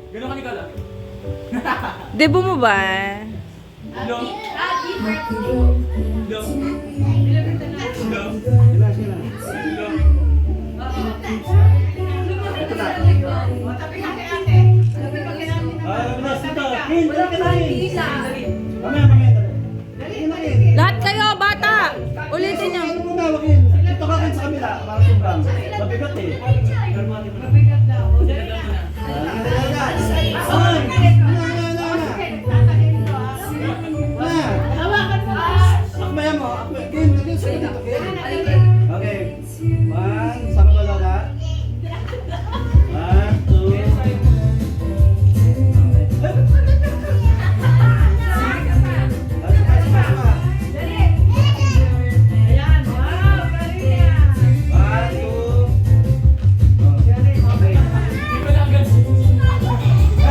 Gano'n ka ni Kala? Debo mo ba? Hello? Hello? Hello? Ito na. Dito. Hin, dali ka na, Hin. Mamaya, dali. Lahat kayo, bata! Ulitin nyo. Ano muna, wag Hin. Dito ka rin sa kabila. Para tumbang. Mabigat eh. Mabigat na ako. Akbayan mo. Hin, dali sa kabila. Okay. One, sama ka lola. One, two.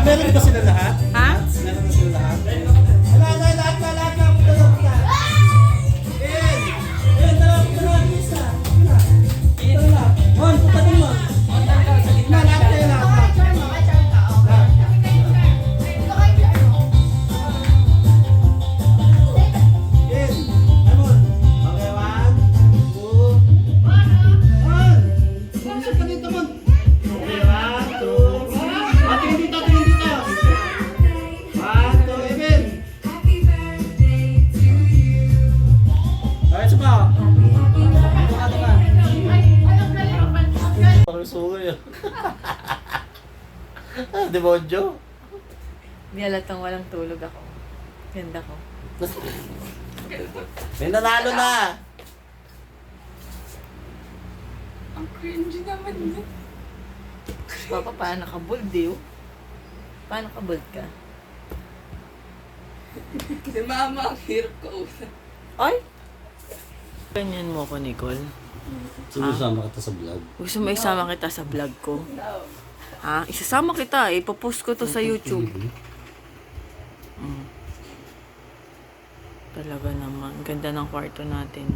Meron ba sila lahat? Ha? Meron ba sila lahat? Lahat. Tulog ka. Dalawa. Isa. Ito. Mon, putatin mo. Gitna, lahat kayo lahat. Yes. Amon. Okay, one, two. Mon. Pumasok ka dito, Mon. Okay, one, two. Tingin dito. One, two, Evan. Alright, sumpa. Dito ka. Parang suwi ah. Demonyo. Di halatang walang tulog ako. Ganda ko. May nanalo na. Ang cringy naman yun. Papa, paano ka bold eh? Oh? Paano ka bold ka? Si mama ang hirap ko. Ay! Ganyan mo ako, Nicole. Sumusama kita sa vlog. Gusto mo isama kita sa vlog ko? Ha? Isasama kita. Ipopost ko to sa YouTube. Talaga naman. Ganda ng kwarto natin.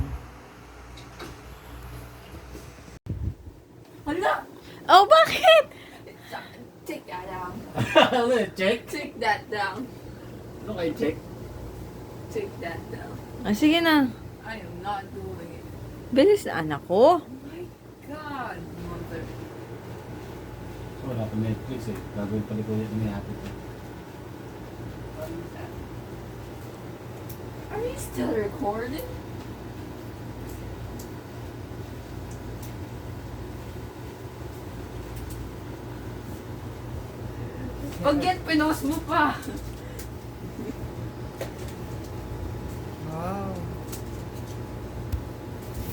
Hala! Oh, bakit? Take that down. Ano check? Take that down. Ano kayo check? Take that down. Ah, sige na. I am not doing it. Bilis na anak ko. My God, mother. Wala pa Netflix eh. Gagawin pala ko yung inihapit eh. What is that? Are you still recording? Pag-get pinost mo pa. Wow.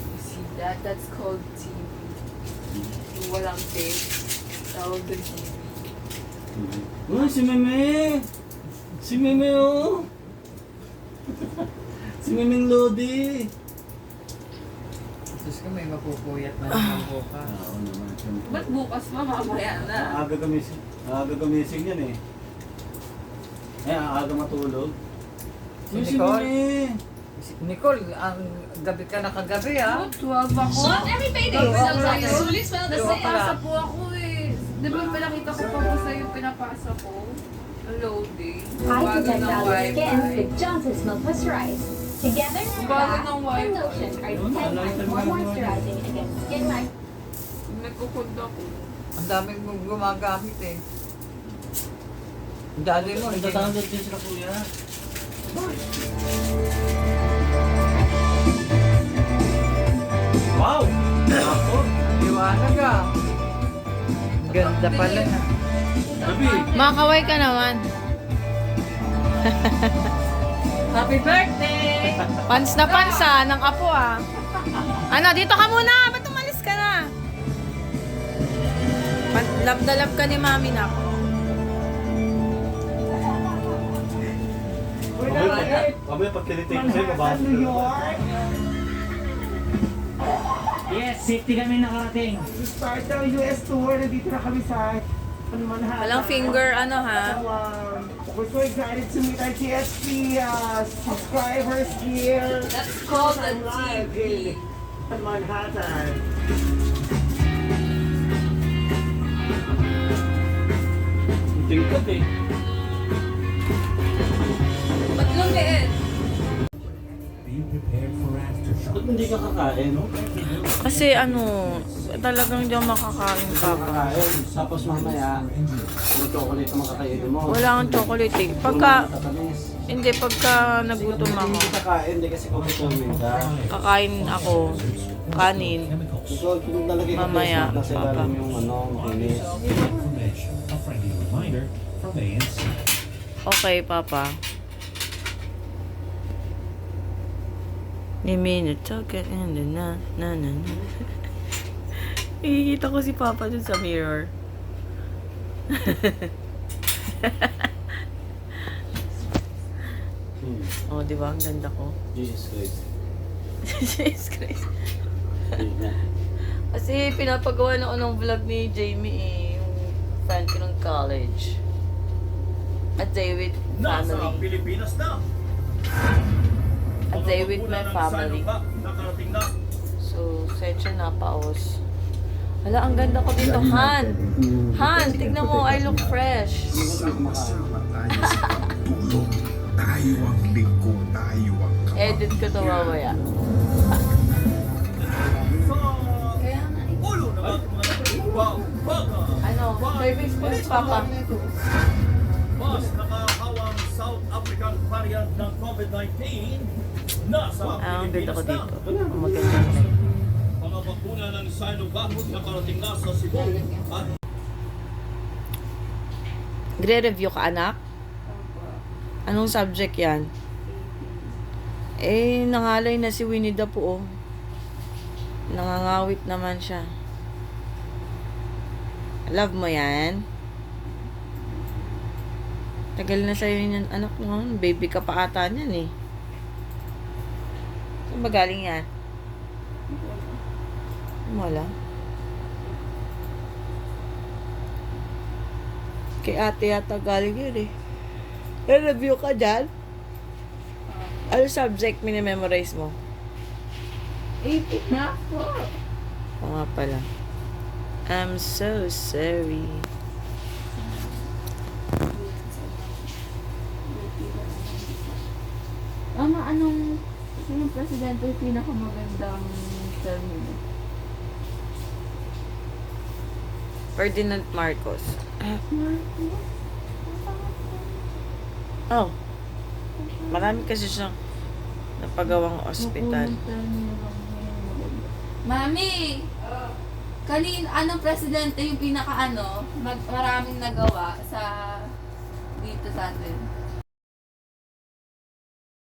You see that? That's called TV. Yung walang tape. Tawag doon TV. Uy, si Meme! Si Meme oh! Si Memeng Lodi! Diyos ko, may mapupuyat na naman bukas. Oo naman. siyempre. Ba't bukas pa? Mamaya na. Aga gumising yan eh. Aga matulog. Si Si Nicole? Meme! Nicole, ang gabi ka na kagabi ha? 12 ako. Not every payday Gawa sounds ko like a yun. sulit smell the same. Pinapasa po ako eh. Di ba pinakita ko pa po sa'yo pinapasa ko? Ang loading. I Bago protect ng our skin wifi. with Johnson's Milk Moisturize. Together, Bago bath ng and wifi. lotion are 10 times more moisturizing against skin like Nagkukod ako. Ang daming mong gumagamit eh. Ang dali mo, hindi na. Nagtatanggal din sila kuya. Wow! Ako! Liwanag ah. Ang ganda pala na. Gabi! Makaway ka naman. Happy birthday! Pans na pansa ng apo ah. Ano, dito ka muna. Ba't umalis ka na? Love na love ka ni mami na ako. Mamaya pag kinitake ko sa'yo, mabasa New York! Yes, safety kami nakarating. Start ng US tour, nandito na kami sa Manhattan. Walang finger ano ha. We're so excited to meet our TSP subscribers here. That's called a I'm live TV. in Manhattan. Tingkad eh. Ba't lumiit? Ba't hindi ka kakain? Kasi ano, talagang di ako makakain, Papa. Kakain. Tapos mamaya, puro chocolate ang makakainin mo. Wala akong chocolate eh. Pagka, Matatamis. hindi, pagka nagutom ako, Hindi kakain, hindi kasi kumakumin ka. kakain ako, kanin. So, kung nalagay ka Mamaya, face mask, nasa Papa. ilalim yung ano, makinis. A friendly reminder from ANC. Okay, Papa. Ni minute chocolate and na na na na. Ikikita ko si Papa dun sa mirror. Oh, di ba? Ang ganda ko. Jesus Christ. Jesus Christ. Hindi na. Kasi pinapagawa na ako ng vlog ni Jamie eh. Yung friend ko ng college. At day with family. Pilipinas na. At day with my family. Nakarating na. So, sensya na paos. Hala, ang ganda ko dito, Han! Han, tignan mo, I look fresh. Tayo ang lingko, tayo ang Edit ko to mamaya. Ulo na mga baga. Ano, service po ni Papa. Mas nakahawang South African variant ng COVID-19 nasa Ang ganda ko Pilipinas dito. na. Ang maganda na. Mga bakuna ng Sinovac nakarating na sa Cebu at Gre-review ka, anak? Anong subject yan? Eh, nangalay na si Winnie the Pooh. Oh. Nangangawit naman siya. Love mo yan? Tagal na sa'yo yan, anak mo. Baby ka pa ata niyan eh. Saan ba galing yan? Wala. Kay ate yata galing yun eh. Review ka dyan? Ano subject minimemorize mo? AP na po. Oo nga pala. I'm so sorry. Mama, sinong presidente yung pinakamagandang term mo? Ferdinand Marcos. Oh. Marami kasi siyang napagawang ospital. Mami! Anong presidente yung maraming nagawa dito sa atin?